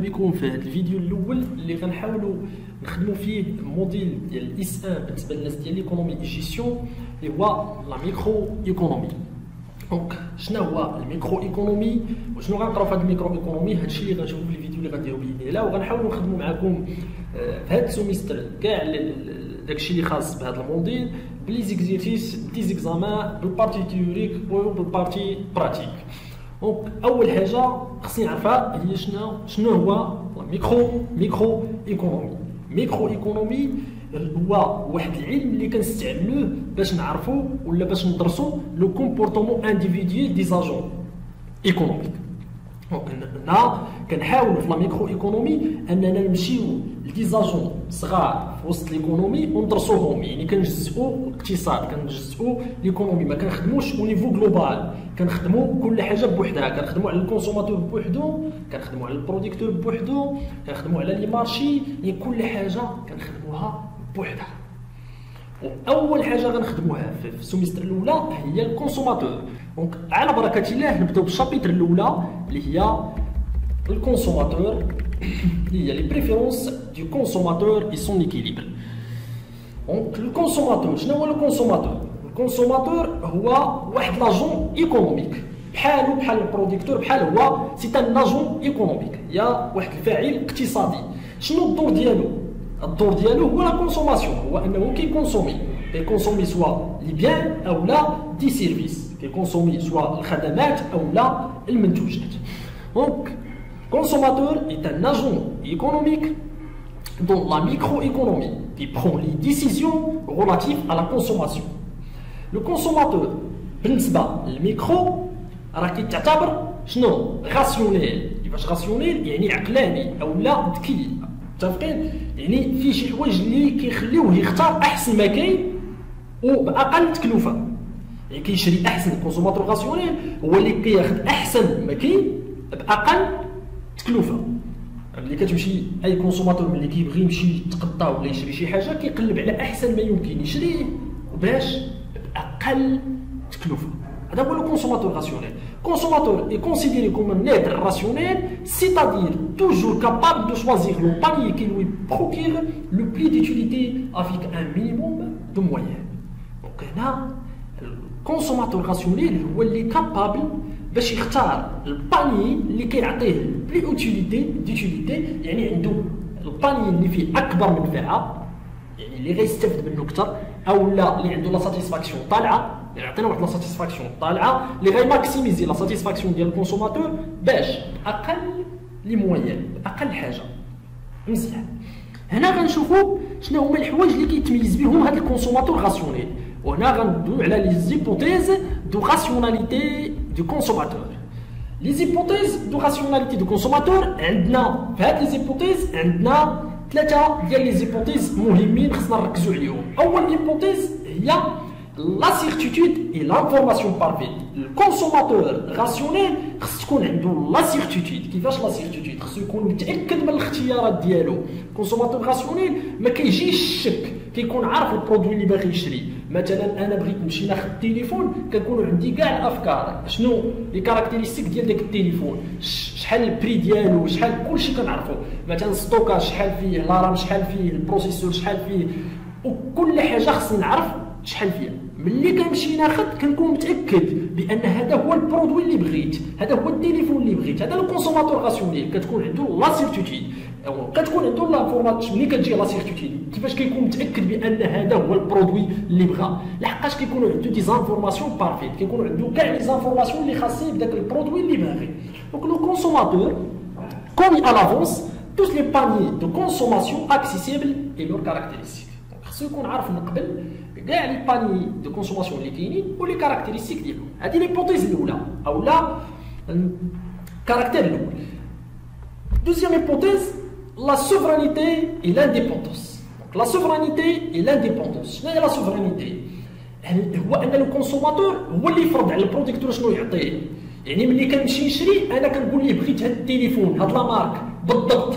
بكم في هذا الفيديو الاول اللي غنحاولوا نخدموا فيه موديل ديال الاس 1 بالنسبه للناس ديال ليكونومي جيستيون اللي هو لا ميكرو ايكونومي. دونك شنو هو الميكرو ايكونومي وشنو غنقراو في هذا الميكرو ايكونومي؟ هادشي اللي غنشوفوا في الفيديو اللي غنديروا باذن الله، وغنحاولوا نخدموا معكم في هذا السيمستر كاع داكشي اللي خاص بهذا الموديل بلي زيكزيرسيس دي زيكزامان بالبارتي تيوريك وبالبارتي براتيك. دونك اول حاجه خصني نعرفها هي شنو هو ميكرو ايكونومي. ميكرو ايكونومي هو واحد العلم اللي كنستعملوه باش نعرفوا ولا باش ندرسوا لو كومبورتمون انديفيديوال دي زاجون ايكونوميك. دونك هنا كنحاولوا في لا ميكرو ايكونومي اننا نمشيو لدي زاجون صغار في وسط ليكونومي وندرسوهم، يعني كنجزئوا الاقتصاد، كنجزئوا ليكونومي، ما كنخدموش او نيفو جلوبال، كنخدموا كل حاجه بوحدها، كنخدموا على الكونسوماتور بوحدو، كنخدموا على البروديكتور بوحدو، كنخدموا على لي مارشي، يعني كل حاجه كنخدموها بوحدها. واول حاجه غنخدموها في السيمستر الاولى هي الكونسوماتور. دونك على بركه الله نبداو بالشابيتر الاولى اللي هي الكونسوماتور، اللي هي لي بريفيرونس دو كونسوماتور اي سون ايكيليبر. دونك الكونسوماتور شنو هو الكونسوماتور؟ الكونسوماتور هو واحد لاجون ايكونوميك بحال البروديكتور، بحال هو سي ان لاجون ايكونوميك، هي واحد الفاعل اقتصادي. شنو الدور ديالو؟ الدور ديالو هو لا كونسوماسيون، هو انه كيكونسومي سوا لي بيان او لا دي سيرفيس، كيكونسومي سوا الخدمات او لا المنتوجات. دونك consommateur est un agent économique dans la microéconomie qui prend les décisions relatives à la consommation. Le consommateur بالنسبة للميكرو راه كيتعتبر شنو؟ راسيونيل. كيفاش راسيونيل؟ يعني عقلاني او لا ذكي، متفقين؟ يعني فيه شي حوايج اللي كيخليوه يختار احسن ما كاين وباقل تكلفه، يعني كيشري احسن. الكونسوماتور راسيونيل هو اللي كياخذ احسن ما كاين باقل تكلفه. ملي كتمشي اي كونسوماتور ملي كيبغي يمشي يتقضى ولا يشري شي حاجه كيقلب على احسن ما يمكن يشريه باش باقل تكلفه. هذا هو لو كونسوماتور راسيونيل. Consommateur est considéré comme un être rationnel, c'est-à-dire toujours capable de choisir le panier qui lui procure le plus d'utilité avec un minimum de moyens. Donc هنا الكونسوماتور راسيونيل هو اللي كابابل باش يختار الباني اللي كيعطيه بلي ديوتيليتي، يعني عنده الباني اللي فيه اكبر منفعه، يعني اللي غيستافد منه اكثر، او لا اللي عنده لا ساتيسفاكسيون طالعه، يعني عطينا واحد لا ساتيسفاكسيون طالعه اللي غي ماكسيميزي لا ساتيسفاكسيون ديال الكونسوماتور باش اقل لي مويان، اقل حاجه. مزيان، هنا غنشوفوا شنو هما الحوايج اللي كيتميز بهم هذا الكونسوماتور راسيونيل، وهنا غندويو على لي زيبوتيز دو راسيوناليتي دو كونسوماتور. لي زيبوتيز دو راسيوناليتي دو كونسوماتور عندنا في هاد لي زيبوتيز عندنا ثلاثه ديال لي زيبوتيز مهمين خصنا نركزوا عليهم. اول هيبوتيز هي لا سيرتيتود اي لانفورماسيون بارفيت. الكونسوماتور راسيونيل خص تكون عنده لا سيرتيتود. كيفاش لا سيرتيتود؟ خصو يكون متاكد من الاختيارات ديالو. الكونسوماتور راسيونيل ما كيجيش الشك، كيكون عارف البرودوي اللي باغي يشري. مثلا انا بغيت نمشي ناخذ التليفون، كنكون عندي كاع الافكار، شنو لي كاركتيرستيك ديال داك التليفون، شحال البري ديالو، شحال كلشي كنعرفو، مثلا ستوكاج شحال فيه، لارام شحال فيه، البروسيسور شحال فيه، وكل حاجه خصني نعرف شحال فيها. ملي كنمشي ناخذ كنكون متاكد بان هذا هو البرودوي اللي بغيت، هذا هو التليفون اللي بغيت. هذا الكونسوماتور راسيونيل كتكون عنده لا سيرتيتود، او كتكون عنده لافورماسيون. ملي كتجي لا سيرتيتود كيفاش كيكون متاكد بان هذا هو البرودوي اللي بغا؟ لحقاش كيكونوا عنده دي زانفورماسيون بارفيت، كيكون عنده كاع لي زانفورماسيون اللي خاصين بداك البرودوي اللي باغي. دونك لو كونسوماتور كوني ا لافونس توس لي بانيي دو كونسوماسيون اكسيسيبل اي لور كاركتيرستيك. خصو يكون عارف من قبل كاع لي باني دو كونسوماسيون اللي كاينين ولي كاركتيرستيك ديالهم. هذه ليبوتيز الاولى او لا الكاركتير الاول. دوزيام هيبوتيز لا سوفرانيتي اي لانديبوندونس. دونك لا سوفرانيتي اي لانديبوندونس. شنو هي لا سوفرانيتي؟ هو ان الكونسوماتور هو اللي يفرض على البروديكتور شنو يعطيه. يعني ملي كنمشي نشري انا كنقول ليه بغيت هذا التليفون، هاد لا مارك بالضبط،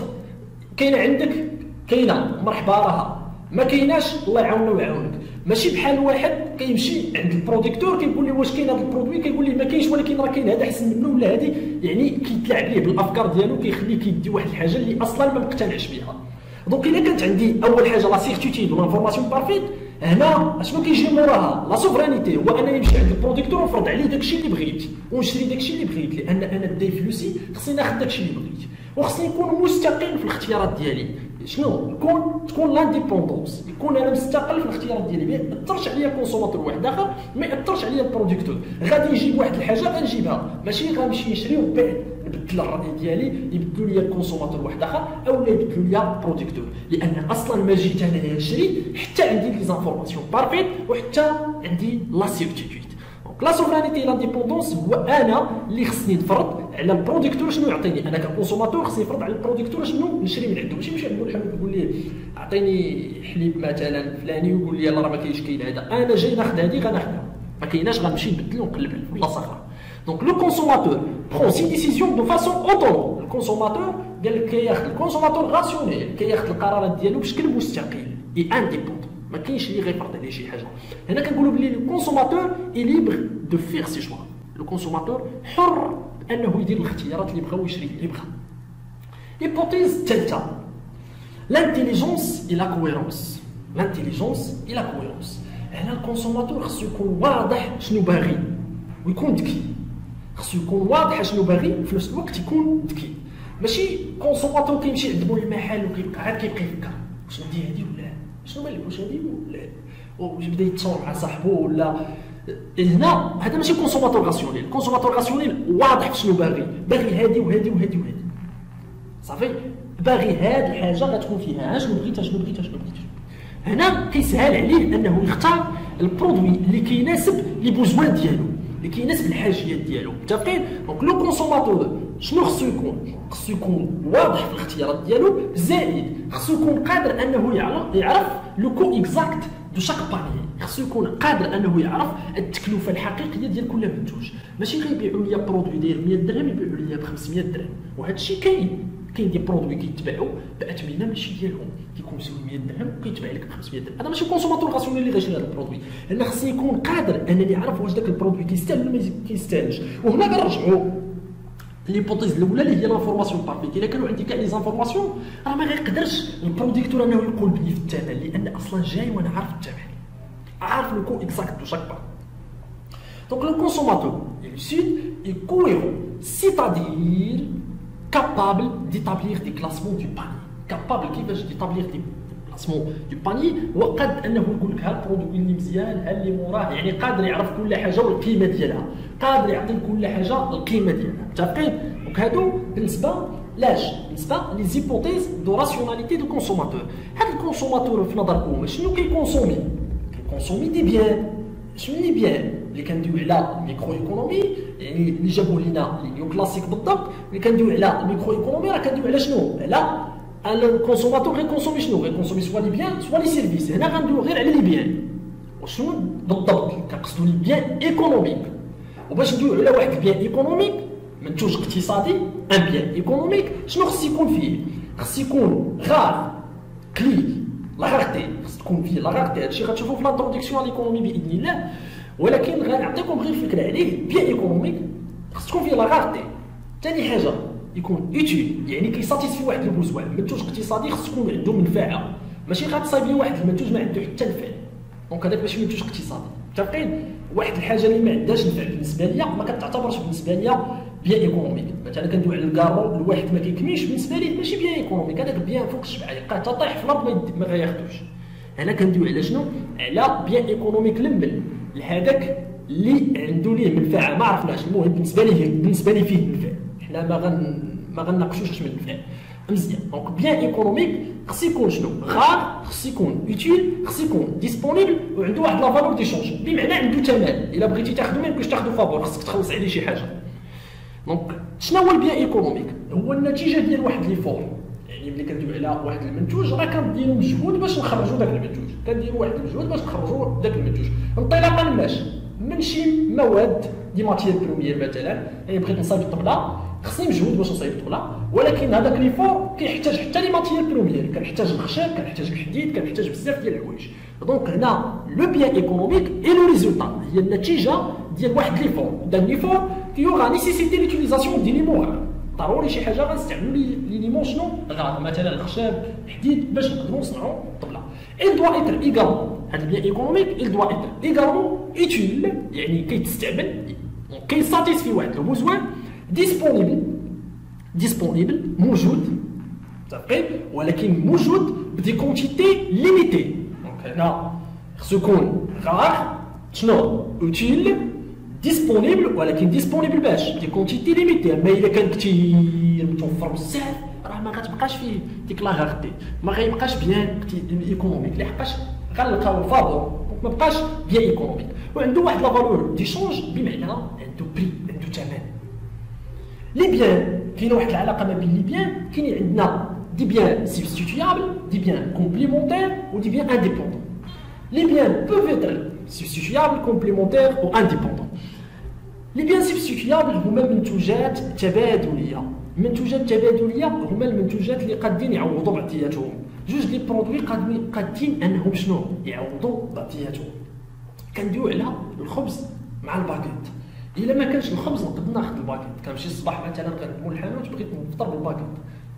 كاينه عندك؟ كاينه، مرحبا راها. ما كايناش الله يعاوننا ويعاونك. ماشي بحال واحد كيمشي عند البروديكتور كيقول لي واش كاين هذا البرودوي، كيقول لي ما كاينش ولكن راه كاين هذا احسن منه ولا هذه، يعني كيتلاعب ليه بالافكار ديالو، كيخليه كيدي واحد الحاجه اللي اصلا ما مقتنعش بها. دونك الا كانت عندي اول حاجه لا سيرتيتود والانفورماسيون بارفيت، هنا اشنو كيجي موراها؟ لا سوفرانيتي، هو انا نمشي عند البروديكتور ونفرض عليه داكشي اللي بغيت ونشري داكشي اللي بغيت، لان انا داي فلوسي خصني ناخذ داكشي اللي بغيت، وخصني نكون مستقل في الاختيارات ديالي. شنو تكون لانديبوندونس، يكون انا مستقل في الاختيارات ديالي، ما ياثرش عليا كونسوماتور واحد اخر، ما ياثرش عليا البروديكتور. غادي نجيب واحد الحاجه غنجيبها، ماشي غنمشي نشري ومن بعد نبدل الراي ديالي يبدلوا لي الكونسوماتور واحد اخر اولا يبدلوا لي البروديكتور، لان اصلا ما جيت انا نشري حتى عندي لي زانفورماسيون بارفيت وحتى عندي لا سيرتيتود. دونك لا سوفرانيتي لانديبوندونس هو انا اللي خصني نفرض على البروديكتور شنو يعطيني، انا ككونسوماتور خصني نفرض على البروديكتور شنو نشري من عنده، ماشي نمشي عند الحانوت نقول ليه اعطيني حليب مثلا فلاني ويقول لي راه ما كاينش كاين هذا، انا جاي ناخذ هذه غناخذها، ما كايناش غنمشي نبدل ونقلب في بلاصه اخرى. دونك لو كونسوماتور برون سي ديسيزيون دو فاسون اوتونوم، الكونسوماتور قال لك كياخذ الكونسوماتور راسيونيل، كياخذ القرارات ديالو بشكل مستقل اي انديبوندون، ما كاينش اللي غيفرض عليه شي حاجه. هنا كنقولوا بلي لو كونسوماتور اي ليبر دو فيغ سي شوا، لو كونسوماتور حر انه يدير الاختيارات اللي بغا ويشري اللي بغا. هيبوتيز الثالثه لانتيليجونس اي لا كويرونس، لانتيليجونس اي لا كويرونس. هنا الكونسوماتور خصو يكون واضح شنو باغي ويكون ذكي، خصو يكون واضح شنو باغي وفي نفس الوقت يكون ذكي، ماشي كونسوماتور كيمشي عند مول المحل وكيبقى عاد كيبقى يفكر واش ندير هادي ولا شنو مالك، واش هادي ولا واش بدا يتصور مع صاحبو ولا. هنا هذا ماشي كونسوماتور راسيونيل، الكونسوماتور راسيونيل واضح في شنو باغي، باغي هادي وهادي وهادي وهادي، صافي باغي هاد الحاجه غتكون فيها شنو بغيت شنو بغيت شنو بغيت. هنا كيسهل عليه انه يختار البرودوي اللي كيناسب لي بوزوان ديالو، اللي كيناسب الحاجيات ديالو، متفقين؟ دونك لو كونسوماتور شنو خصو يكون؟ خصو يكون واضح في الاختيارات ديالو، زائد خصو يكون قادر انه يعرف لو كو اكزاكت دو شاك باني، خصو يكون قادر انه يعرف التكلفه الحقيقيه ديال كل منتوج، ماشي غيبيعوا لي برودوي داير 100 درهم يبيعوا لي ب 500 درهم، وهذا الشيء كاين دي برودوي كيتباعوا باثمنه ماشي ديالهم، كيكون مسوي 100 درهم وكيتباع لك ب 500 درهم، هذا ماشي كونسوماتور راسيونيل اللي غيشري هذا البرودوي. انا خصني يكون قادر انني يعرف واش داك البرودوي كيستاهل ولا ما كيستاهلش. وهنا كنرجعوا ليبوتيز الاولى اللي هي لانفورماسيون بارفيت، الا كانوا عندي كاع لي زانفورماسيون راه ما غيقدرش البروديكتور انه يقلب لي في الثمن، لان اصلا جاي وانا عارف الثمن، عارف لو كو اكزاكت دو شاك بار. دونك لو كونسوماتور lucide et cohérent, c'est-à-dire capable d'établir des classements du panier. Capable كيفاش d'établir des classements du panier، وقد انه يقول لك ها البرودوي اللي مزيان ها اللي موراه، يعني قادر يعرف كل حاجه والقيمه ديالها، قادر يعطي كل حاجه القيمه ديالها، متفقين؟ دونك هادو بالنسبه لاش؟ بالنسبه لي زيبوتيز دو راسيوناليتي دو كونسوماتور. هذا الكونسوماتور في نظركم شنو كيكونسومي؟ كيكونسومي دي بيان. شنو لي بيان اللي كندويو على الميكرو ايكونومي، يعني اللي جابوا لنا لي نيو كلاسيك بالضبط، اللي كندويو على الميكرو ايكونومي راه كندويو على شنو؟ على الكونسوماتور غيكونسومي شنو؟ غيكونسومي سوا لي بيان سوا لي سيرفيس. هنا غندويو غير على لي بيان. وشنو بالضبط كنقصدوا لي بيان ايكونوميك؟ وباش ندويو على واحد البيان ايكونوميك منتوج اقتصادي، ان بيان ايكونوميك شنو خص يكون فيه؟ خص يكون غار كلي لا غارتي، خص تكون فيه لا غارتي. هادشي غتشوفوا في لانتروداكسيون على ليكونومي باذن الله، ولكن غنعطيكم غير فكره عليه. بيان ايكونوميك خص تكون فيه لا غارتي. ثاني حاجه يكون اوتيل، يعني كيساتيسفي واحد البوزوان. منتوج اقتصادي خص تكون عنده منفعه، ماشي غتصايب لي واحد المنتوج ما عنده حتى نفع. دونك هذاك ماشي منتوج اقتصادي، متفقين؟ واحد الحاجه اللي ما عندهاش نفع بالنسبه ليا ما كتعتبرش بالنسبه ليا بيان ايكونوميك. مثلا كندوي على الكارو، الواحد ما كيكميش بالنسبه ليه ماشي بيان ايكونوميك، هذاك بيان فوق الشبعه يبقى طايح في الارض ما غياخذوش. انا كندوي على شنو؟ على بيان ايكونوميك لمبل لهذاك اللي عنده ليه منفعه ما عرفناش، المهم بالنسبه لي فيه منفعه، حنا ما غنناقشوش من النفع مزيان. دونك بيان ايكونوميك خص يكون شنو؟ غار، خص يكون اوتيل، خص يكون ديسپونيبل وعنده واحد لا فالور ديشونج، بمعنى عنده ثمن. الا بغيتي تاخذو ما يمكنش تاخذو فابور، خصك تخلص عليه شي حاجه. دونك شنو هو البيان ايكونوميك؟ هو النتيجه ديال واحد لي فور، يعني ملي كندوي على واحد المنتوج راه كنديروا مجهود باش نخرجوا داك المنتوج، كنديروا واحد المجهود باش نخرجوا داك المنتوج انطلاقا من شي مواد دي ماتيير بروميير. مثلا يعني بغيت نصايب الطبله خصني مجهود باش نصايب الطبله، ولكن هذاك ليفور كيحتاج حتى لي ماتيير بروميير، كنحتاج الخشب، كنحتاج الحديد، كنحتاج بزاف ديال الحوايج. دونك هنا لو بيان ايكونوميك اي لو ريزولتا هي النتيجه ديال واحد ليفور، دان ليفور كي يوغا نيسيسيتي ليوتيليزاسيون دي ليمون. ضروري شي حاجه غنستعملوا لي ليمون شنو غير مثلا الخشب الحديد باش نقدروا نصنعوا الطبله. il doit être également هذا البيان ايكونوميك il doit être également utile يعني كيتستعمل كيساتيسفي واحد لو بوزوان disponible موجود صافي، ولكن موجود بدي كونتيتي ليميتي. دونك هنا خصو يكون غار شنو اوتيل ديسبونيبل، ولكن ديسبونيبل باش دي كونتيتي ليميتي. اما الا كان كثير متوفر بزاف راه ما غتبقاش فيه ديك لا غارتي، ما غيبقاش بيان ايكونوميك، لحقاش غنلقاو فابور ما بقاش بيان ايكونوميك. وعنده واحد لا فالور ديشونج بمعنى عنده بري، عنده ثمن. لي بيان كاينه واحد العلاقه ما بين لي بيان، كاين عندنا دي بيان سبستيتيابل، دي بيان كومبليمونتير ودي بيان انديبوندون. لي بيان بوف اتر سبستيتيابل كومبليمونتير و انديبوندون. لي بيان سبستيتيابل هما منتوجات تبادليه. منتوجات تبادليه هما المنتوجات اللي قادين يعوضوا بعضياتهم. جوج لي برودوي قادين انهم شنو يعوضوا بعضياتهم. كندويو على الخبز مع الباكيت. الا ما كانش الخبز نقدر ناخذ الباكيت، كنمشي الصباح مثلا كنقول الحانوت بغيت نفطر بالباكيت،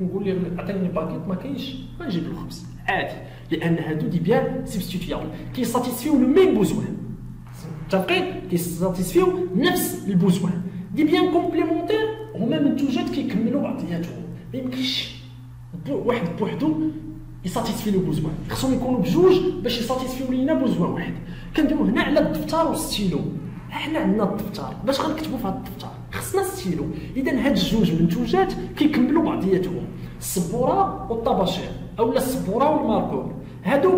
نقول لي عطيني الباكيت ما كاينش غنجيب الخبز عادي، لان هادو دي بيان سبستيتيابل كيساتيسفيو لو ميم بوزوان. متفقين؟ كيساتيسفيو نفس البوزوان. دي بيان كومبليمونتير هما منتوجات كيكملوا بعضياتهم، ما يمكنش واحد بوحدو يساتيسفي لو بوزوان، خصهم يكونوا بجوج باش يساتيسفيو لينا بوزوان واحد. كندويو هنا على الدفتر والستيلو. حنا عندنا الدفتر باش غنكتبوا في هذا الدفتر خصنا ستيلو. اذا هاد الجوج منتوجات كيكملوا بعضياتهم، السبوره والطباشير اولا السبوره والماركور، هادو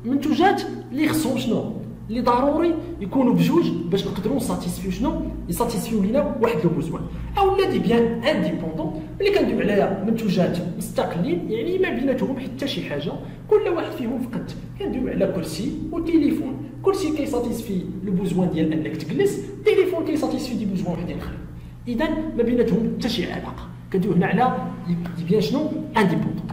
منتوجات اللي خصهم شنو اللي ضروري يكونوا بجوج باش نقدروا نساتيسفيو شنو يساتيسفيو لينا واحد لو بوزوان. اولا دي بيان انديبوندون اللي كندويو عليها منتوجات مستقلين، يعني ما بيناتهم حتى شي حاجه، كل واحد فيهم فقط. كندويو على كرسي وتليفون، كرسي كيساتيسفي لو بوزوان ديال انك تجلس، تليفون كيساتيسفي دي بوزوان وحدين اخرين. اذا ما بيناتهم حتى شي علاقه. كندويو هنا على دي بيان شنو انديبوندون.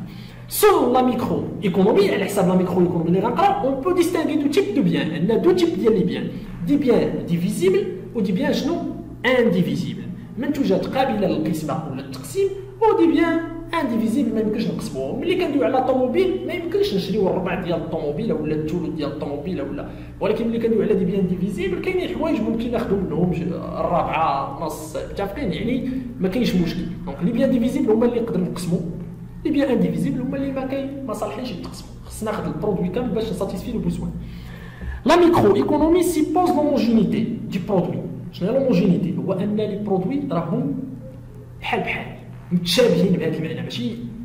Selon la microéconomie, على حساب لا ميكرويكونومي اللي غنقراو، on peut distinguer deux types de biens. عندنا دو تيب ديال لي بيان، دي بيان ديفيزيبل ودي بيان شنو انديفيزيبل، منتوجات قابله للقسمه ولا التقسيم، ودي بيان انديفيزيبل ما يمكنش نقسموهم. ملي كندويو على طوموبيل ما يمكنش نشريو الربع ديال الطوموبيله ولا الثلث ديال الطوموبيله ولا، ولكن ملي كندويو على دي بيان ديفيزيبل كاينين حوايج ممكن ناخذوا منهم الرابعه نص، متفقين؟ يعني ما كاينش مشكل. دونك لي بيان ديفيزيبل هما اللي نقدر نقسمو، لي بيان انديفيزيبل هما اللي ما صالحينش يتقسموا. خصنا ناخذ البرودوي كامل باش نساتيسفي لو بوزوان. لا ميكرو ايكونومي سيبوز لوموجينيتي دي برودوي. شنو هي لوموجينيتي؟ هو ان لي برودوي راهم بحال بحال متشابهين بهذا المعنى،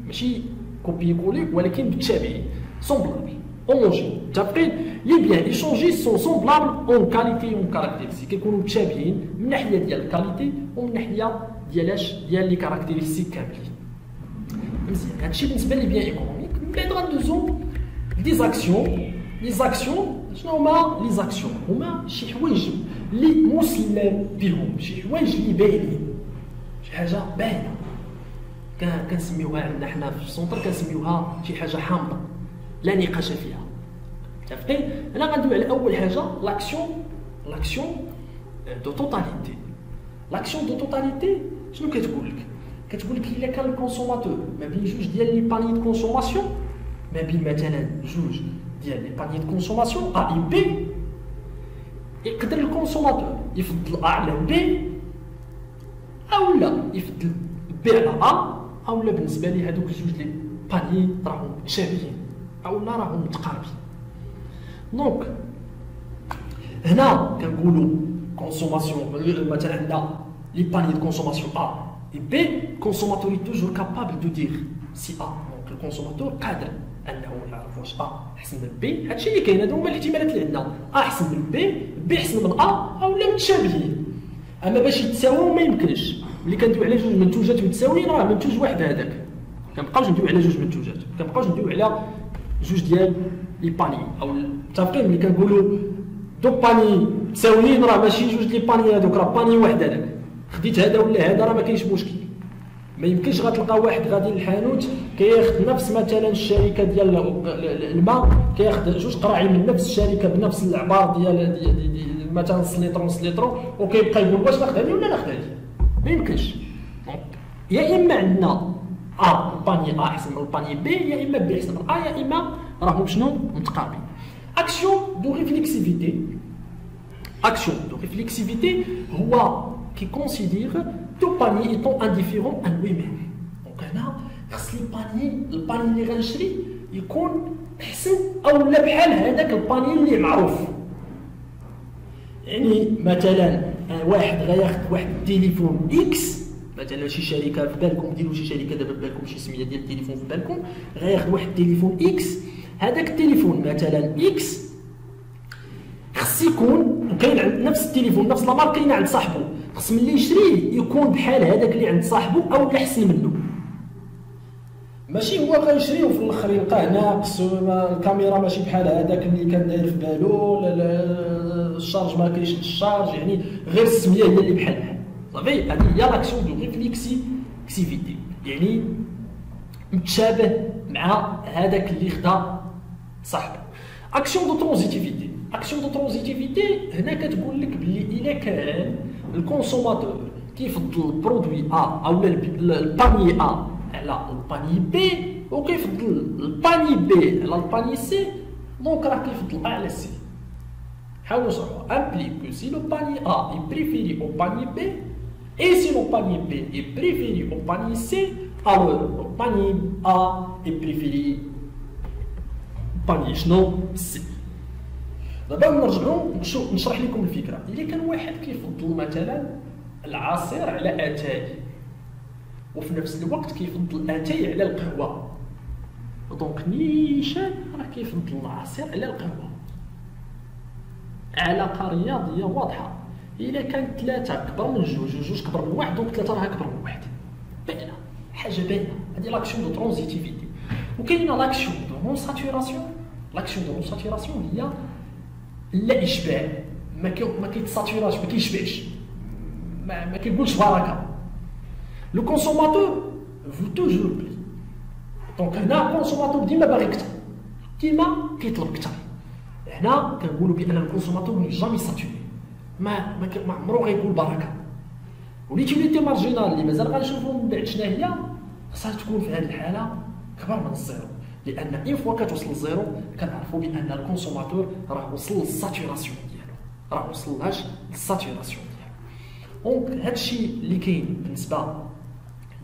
ماشي كوبي كولي، ولكن متشابهين سومبلابل هوموجين. متفقين؟ لي بيان ايشونجي سون سومبلابل اون كاليتي اون كاركتيرستيك، كيكونوا متشابهين من ناحيه ديال الكاليتي ومن ناحيه ديال لي كاركتيرستيك كاملين. مزيان، هادشي بالنسبه لي بيان ايكونوميك. من بعد غندوزو دي زاكسيون. لي زاكسيون شنو هما؟ لي زاكسيون هما شي حوايج اللي مسلم بهم، شي حوايج اللي باينين، شي حاجه باينه كنسميوها عندنا حنا في السونتر كنسميوها شي حاجه حامضه لا نقاش فيها. متفقين؟ انا غندوي على اول حاجه لاكسيون دو توتاليتي. لاكسيون دو توتاليتي شنو كتقول لك؟ كتقول لك الا كان الكونسوماتور ما بين جوج ديال لي باني دو كونسوماسيون، ما بين مثلا جوج ديال لي باني دو كونسوماسيون ا و بي، يقدر الكونسوماتور يفضل ا على بي، اولا يفضل بي على ا، اولا بالنسبه لي هذوك جوج لي باني راهم متشابهين اولا راهم متقاربين. دونك هنا كنقولوا كونسوماسيون مثلا عندنا لي باني دو كونسوماسيون ا et B, le consommateur est toujours capable de dire si A. Donc le consommateur قادر انه يعرف واش A احسن من B. هادشي اللي كاين، هادو هما الاحتمالات اللي عندنا، A احسن من B، B احسن من A، اولا متشابهين. اما باش يتساووا ما يمكنش. ملي كندويو على جوج منتوجات متساويين راه منتوج واحد هذاك، كنبقاوش ندويو على جوج منتوجات، كنبقاوش ندويو على جوج ديال لي باني او متفقين. ملي كنقولوا دو باني متساويين راه ماشي جوج لي باني هذوك، راه باني واحد هذاك، خديت هذا ولا هذا راه ما كاينش مشكل. ما يمكنش غتلقى واحد غادي للحانوت كياخذ نفس مثلا الشركه ديال الماء، كياخذ جوج قراعي من نفس الشركه بنفس العبار ديال مثلا نص لتر نص لتر، وكيبقى يقول واش ناخذ هذه ولا ناخذ هذه. ما يمكنش. يا اما عندنا الباني احسن من الباني بي، يا اما بي احسن من يا اما راهم شنو متقاربين. اكسيون دو ريفليكسيفيتي. اكسيون دو ريفليكسيفيتي هو qui considère tout panier étant indifférent à lui-même. Donc هنا خص الباني اللي غنشري يكون احسن او لا بحال هذاك الباني اللي معروف. يعني مثلا واحد غياخذ واحد التليفون اكس، مثلا شي شركه في بالكم، ديروا شي شركه دابا في بالكم شي سميه ديال التليفون في بالكم، غياخذ واحد التليفون اكس. هذاك التليفون مثلا اكس خص يكون كاين عند نفس التليفون نفس لا مارك كاينه عند صاحبو، خص ملي يشريه يكون بحال هذاك اللي عند صاحبو او احسن منه. ماشي هو غيشريه وفي الاخر يلقاه ناقص، الكاميرا ماشي بحال هذاك اللي كان داير في بالو، الشارج ما كاينش الشارج، يعني غير السميه هي اللي بحال صافي. هذه هي لاكسيون دو ريفليكسيفيتي، يعني متشابه مع هذاك اللي خدا صاحبه. اكسيون دو ترانزيتيفيتي. اكسيون دو ترانزيتيفيتي هنا كتقول لك بلي الا كان الكونسوماتور كيفضل البرودوي او الباني على الباني بي، وكيفضل الباني بي على الباني سي، دونك راه كيفضل على سي. حاولوا نشرحوا. امبليك كو سي لو باني اي بريفيري او باني بي اي سي لو باني بي اي بريفيري او باني سي، alors le panier A est préféré panier شنو سي. دابا نرجعوا نشرح لكم الفكره. الا كان واحد كيفضل مثلا العصير على اتاي، وفي نفس الوقت كيفضل اتاي على القهوه، دونك نيشان راه كيفضل العصير على القهوه. علاقه رياضيه واضحه. الا كان ثلاثه كبر من جوج وجوج كبر من واحد، دونك ثلاثه راه كبر من واحد. باينه، حاجه باينه. هذه لاكسيون دو ترانزيتيفيتي. وكاينه لاكسيون دو نون ساتوراسيون. لاكسيون دو نون ساتوراسيون هي لا اشباع، ما كيتساتوراش، ما كيشبعش، ما كيقولش بركه. لو كونسوماتور فو توجور بلي، دونك هنا الكونسوماتور ديما باغي كثر، ديما كيطلب كثر. هنا كنقولوا بان الكونسوماتور ني جامي ساتوري، ما عمرو غيقول بركه. وليتيليتي مارجينال اللي مازال غنشوفوا من بعد شنو هي، خاصها تكون في هذه الحاله كبر من الزيرو، لان اين فوا كتوصل للزيرو كنعرفوا بان الكونسوماتور راه وصل للساتوراسيون ديالو، راه وصلناش للساتوراسيون ديالو. دونك هادشي اللي كاين بالنسبه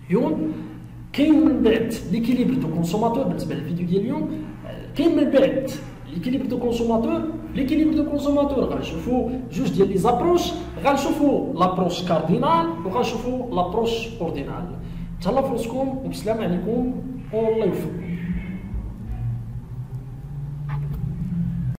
اليوم. كاين من بعد ليكيليبر دو كونسوماتور بالنسبه للفيديو ديال اليوم. كاين من بعد ليكيليبر دو كونسوماتور. ليكيليبر دو كونسوماتور غنشوفوا جوج ديال لي زابروش، غنشوفوا لابروش كاردينال وغنشوفوا لابروش اوردينال. تهلاو في راسكم وبسلام عليكم والله يوفقكم.